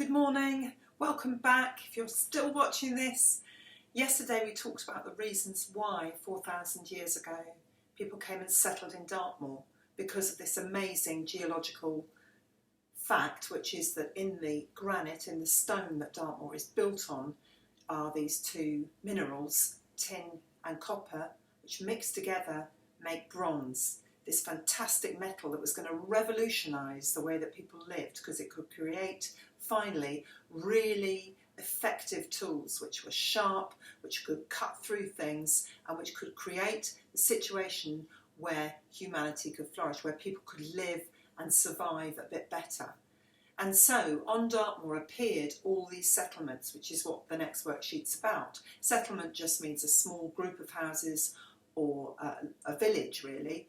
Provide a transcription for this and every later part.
Good morning, welcome back. If you're still watching this, yesterday we talked about the reasons why 4,000 years ago people came and settled in Dartmoor, because of this amazing geological fact, which is that in the granite, in the stone that Dartmoor is built on, are these two minerals, tin and copper, which mixed together make bronze. This fantastic metal that was going to revolutionise the way that people lived, because it could create, finally, really effective tools which were sharp, which could cut through things, and which could create the situation where humanity could flourish, where people could live and survive a bit better. And so on Dartmoor appeared all these settlements, which is what the next worksheet's about. Settlement just means a small group of houses, or a village really.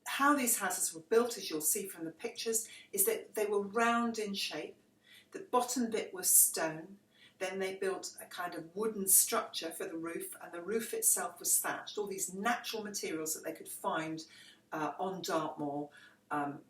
How these houses were built, as you'll see from the pictures, is that they were round in shape. The bottom bit was stone. Then they built a kind of wooden structure for the roof, and the roof itself was thatched. All these natural materials that they could find on Dartmoor,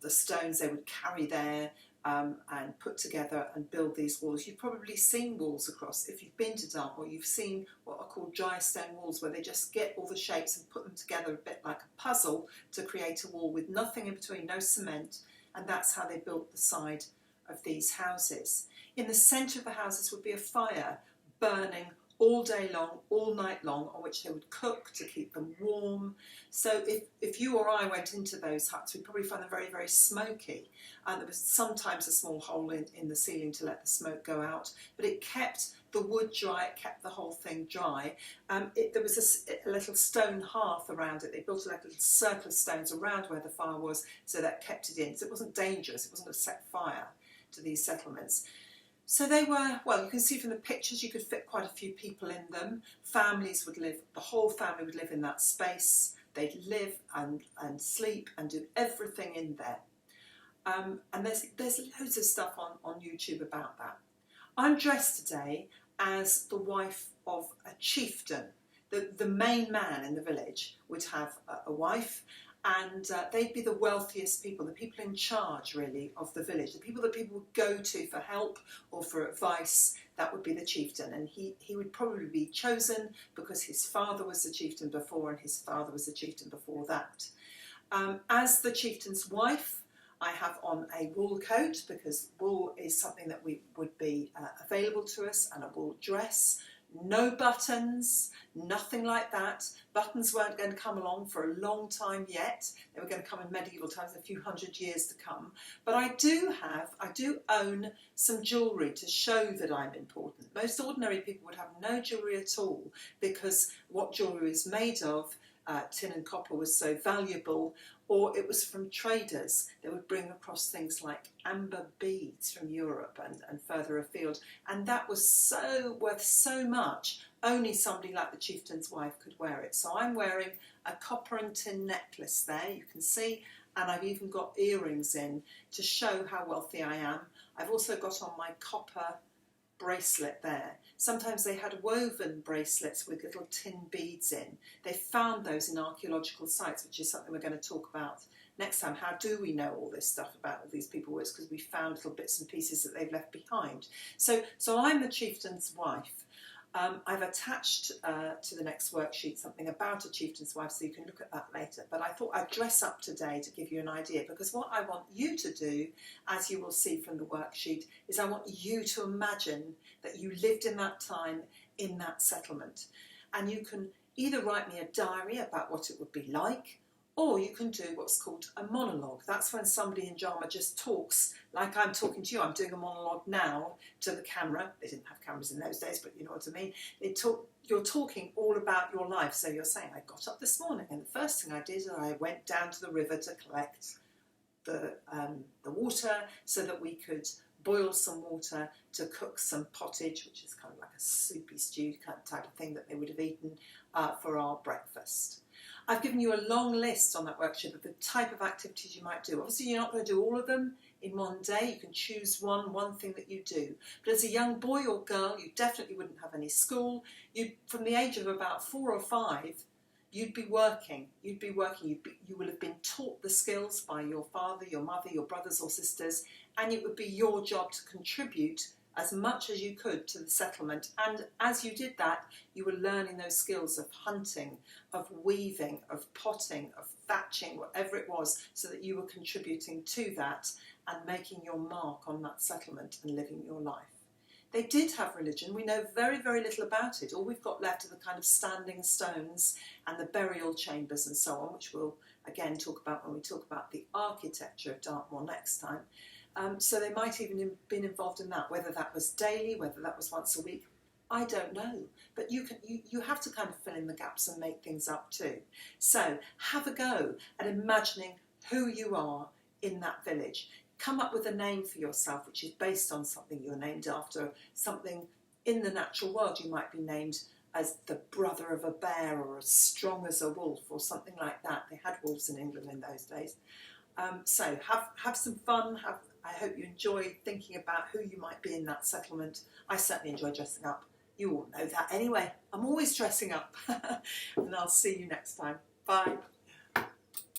the stones they would carry there, and put together and build these walls. You've probably seen walls across. If you've been to Dartmoor, you've seen what are called dry stone walls, where they just get all the shapes and put them together a bit like a puzzle to create a wall with nothing in between, no cement, and that's how they built the side of these houses. In the centre of the houses would be a fire burning all day long, all night long, on which they would cook to keep them warm. So if you or I went into those huts, we'd probably find them very, very smoky. And there was sometimes a small hole in the ceiling to let the smoke go out, but it kept the wood dry, it kept the whole thing dry. There was a little stone hearth around it. They built a little circle of stones around where the fire was, so that kept it in. So it wasn't dangerous, it wasn't going to set fire to these settlements. So they were, well, you can see from the pictures, you could fit quite a few people in them. Families would live, the whole family would live in that space. They'd live and sleep and do everything in there. And there's loads of stuff on YouTube about that. I'm dressed today as the wife of a chieftain. The main man in the village would have a wife, and they'd be the wealthiest people, the people in charge really of the village, the people that people would go to for help or for advice. That would be the chieftain, and he would probably be chosen because his father was the chieftain before, and his father was the chieftain before that. As the chieftain's wife, I have on a wool coat, because wool is something that would be available to us, and a wool dress. No buttons, nothing like that. Buttons weren't going to come along for a long time yet. They were going to come in medieval times, a few hundred years to come. But I do own some jewellery to show that I'm important. Most ordinary people would have no jewellery at all, because what jewellery is made of, tin and copper, was so valuable, or it was from traders. They would bring across things like amber beads from Europe and further afield, and that was so worth so much, only somebody like the chieftain's wife could wear it. So I'm wearing a copper and tin necklace there, you can see, and I've even got earrings in to show how wealthy I am. I've also got on my copper bracelet there. Sometimes they had woven bracelets with little tin beads in. They found those in archaeological sites, which is something we're going to talk about next time. How do we know all this stuff about all these people? Well, it's because we found little bits and pieces that they've left behind. So I'm the chieftain's wife. I've attached to the next worksheet something about a chieftain's wife, so you can look at that later. But I thought I'd dress up today to give you an idea, because what I want you to do, as you will see from the worksheet, is I want you to imagine that you lived in that time, in that settlement. And you can either write me a diary about what it would be like, or you can do what's called a monologue. That's when somebody in drama just talks like I'm talking to you. I'm doing a monologue now to the camera. They didn't have cameras in those days, but you know what I mean. You're talking all about your life. So you're saying, I got up this morning, and the first thing I did is I went down to the river to collect the water so that we could boil some water to cook some pottage, which is kind of like a soupy stew kind of type of thing that they would have eaten for our breakfast. I've given you a long list on that worksheet of the type of activities you might do. Obviously, you're not going to do all of them in one day. You can choose one thing that you do. But as a young boy or girl, you definitely wouldn't have any school. From the age of about 4 or 5, you'd be working. You will have been taught the skills by your father, your mother, your brothers or sisters, and it would be your job to contribute as much as you could to the settlement. And as you did that, you were learning those skills of hunting, of weaving, of potting, of thatching, whatever it was, so that you were contributing to that and making your mark on that settlement and living your life. They did have religion. We know very, very little about it. All we've got left are the kind of standing stones and the burial chambers and so on, which we'll again talk about when we talk about the architecture of Dartmoor next time. So they might even have been involved in that, whether that was daily, whether that was once a week, I don't know. But you have to kind of fill in the gaps and make things up too. So have a go at imagining who you are in that village. Come up with a name for yourself which is based on something you're named after, something in the natural world. You might be named as the brother of a bear or as strong as a wolf or something like that. They had wolves in England in those days. So have some fun. I hope you enjoy thinking about who you might be in that settlement. I certainly enjoy dressing up. You all know that anyway. I'm always dressing up. And I'll see you next time. Bye.